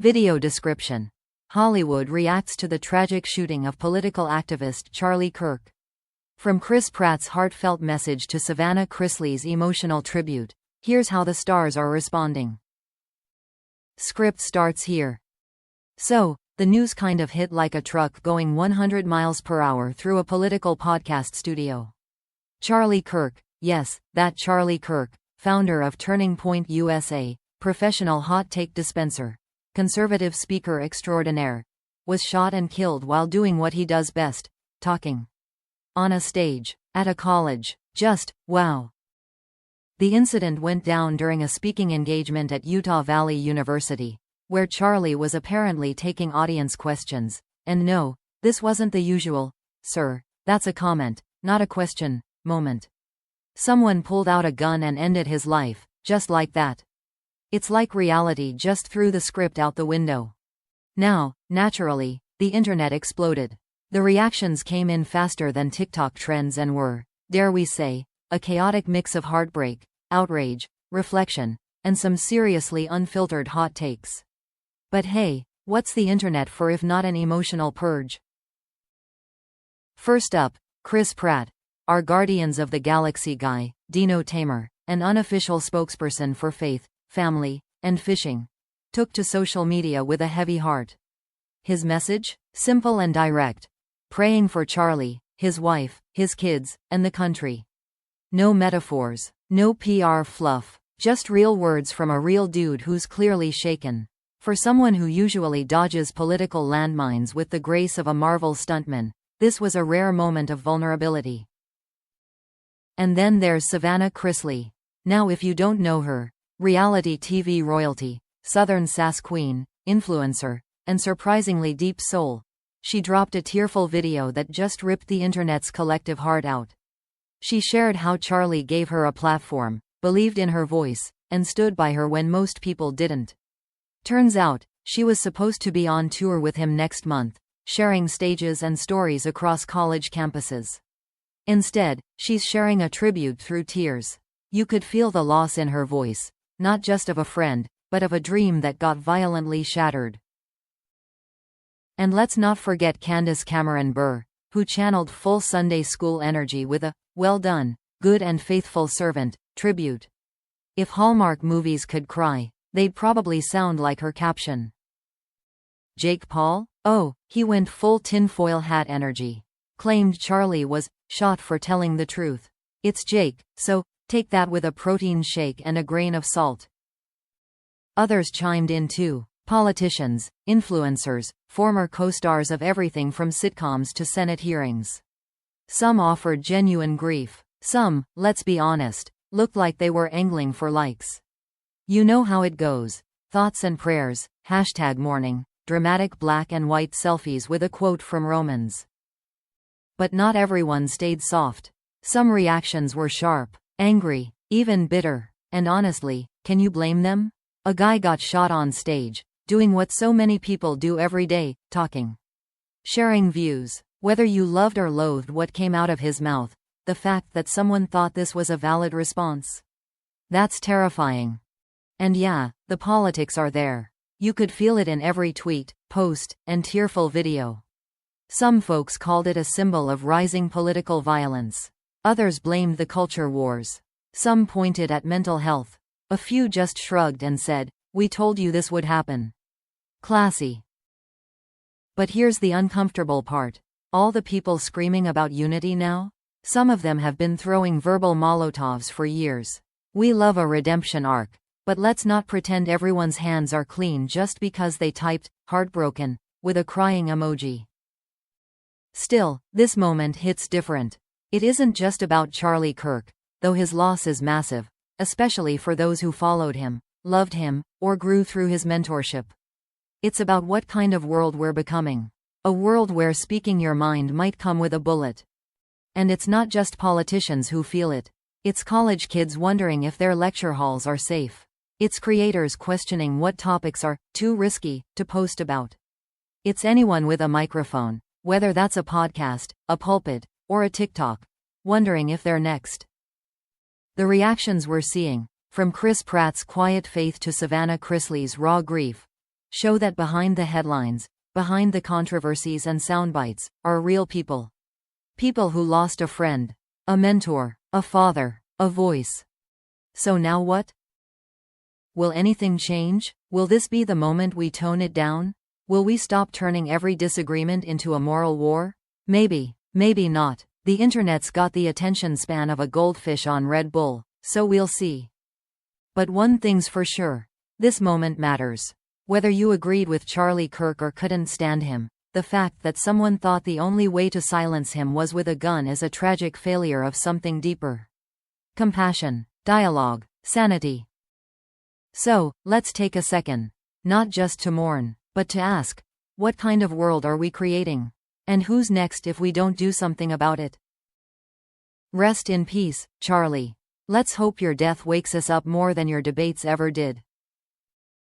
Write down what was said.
Video description. Hollywood reacts to the tragic shooting of political activist Charlie Kirk. From Chris Pratt's heartfelt message to Savannah Chrisley's emotional tribute, here's how the stars are responding. Script starts here. So, the news kind of hit like a truck going 100 miles per hour through a political podcast studio. Charlie Kirk, yes, that Charlie Kirk, founder of Turning Point USA, professional hot take dispenser, conservative speaker extraordinaire, was shot and killed while doing what he does best, talking. On a stage, at a college. Just, wow. The incident went down during a speaking engagement at Utah Valley University, where Charlie was apparently taking audience questions. And no, this wasn't the usual, "Sir, that's a comment, not a question," moment. Someone pulled out a gun and ended his life, just like that. It's like reality just threw the script out the window. Now, naturally, the internet exploded. The reactions came in faster than TikTok trends and were, dare we say, a chaotic mix of heartbreak, outrage, reflection, and some seriously unfiltered hot takes. But hey, what's the internet for if not an emotional purge? First up, Chris Pratt, our Guardians of the Galaxy guy, Dino Tamer, an unofficial spokesperson for faith, family, and fishing, took to social media with a heavy heart. His message? Simple and direct. Praying for Charlie, his wife, his kids, and the country. No metaphors, no PR fluff, just real words from a real dude who's clearly shaken. For someone who usually dodges political landmines with the grace of a Marvel stuntman, this was a rare moment of vulnerability. And then there's Savannah Chrisley. Now if you don't know her, reality TV royalty, Southern sass queen, influencer, and surprisingly deep soul, she dropped a tearful video that just ripped the internet's collective heart out. She shared how Charlie gave her a platform, believed in her voice, and stood by her when most people didn't. Turns out, she was supposed to be on tour with him next month, sharing stages and stories across college campuses. Instead, she's sharing a tribute through tears. You could feel the loss in her voice, not just of a friend, but of a dream that got violently shattered. And let's not forget Candace Cameron Bure, who channeled full Sunday school energy with a, "Well done, good and faithful servant," tribute. If Hallmark movies could cry, they'd probably sound like her caption. Jake Paul? Oh, he went full tinfoil hat energy. Claimed Charlie was shot for telling the truth. It's Jake, so take that with a protein shake and a grain of salt. Others chimed in too. Politicians, influencers, former co-stars of everything from sitcoms to Senate hearings. Some offered genuine grief. Some, let's be honest, looked like they were angling for likes. You know how it goes. Thoughts and prayers, #mourning, dramatic black and white selfies with a quote from Romans. But not everyone stayed soft. Some reactions were sharp, angry, even bitter. And honestly, can you blame them? A guy got shot on stage, doing what so many people do every day, talking. Sharing views. Whether you loved or loathed what came out of his mouth, the fact that someone thought this was a valid response. That's terrifying. And yeah, the politics are there. You could feel it in every tweet, post, and tearful video. Some folks called it a symbol of rising political violence. Others blamed the culture wars. Some pointed at mental health. A few just shrugged and said, "We told you this would happen." Classy. But here's the uncomfortable part. All the people screaming about unity now? Some of them have been throwing verbal Molotovs for years. We love a redemption arc, but let's not pretend everyone's hands are clean just because they typed, "heartbroken," with a crying emoji. Still, this moment hits different. It isn't just about Charlie Kirk, though his loss is massive, especially for those who followed him, loved him, or grew through his mentorship. It's about what kind of world we're becoming. A world where speaking your mind might come with a bullet. And it's not just politicians who feel it. It's college kids wondering if their lecture halls are safe. It's creators questioning what topics are too risky to post about. It's anyone with a microphone, whether that's a podcast, a pulpit, or a TikTok, wondering if they're next. The reactions we're seeing, from Chris Pratt's quiet faith to Savannah Chrisley's raw grief, Show that behind the headlines, behind the controversies and soundbites, are real people. People who lost a friend, a mentor, a father, a voice. So now what? Will anything change? Will this be the moment we tone it down? Will we stop turning every disagreement into a moral war? Maybe, maybe not. The internet's got the attention span of a goldfish on Red Bull, so we'll see. But one thing's for sure. This moment matters. Whether you agreed with Charlie Kirk or couldn't stand him, the fact that someone thought the only way to silence him was with a gun is a tragic failure of something deeper. Compassion, dialogue, sanity. So, let's take a second. Not just to mourn, but to ask, what kind of world are we creating? And who's next if we don't do something about it? Rest in peace, Charlie. Let's hope your death wakes us up more than your debates ever did.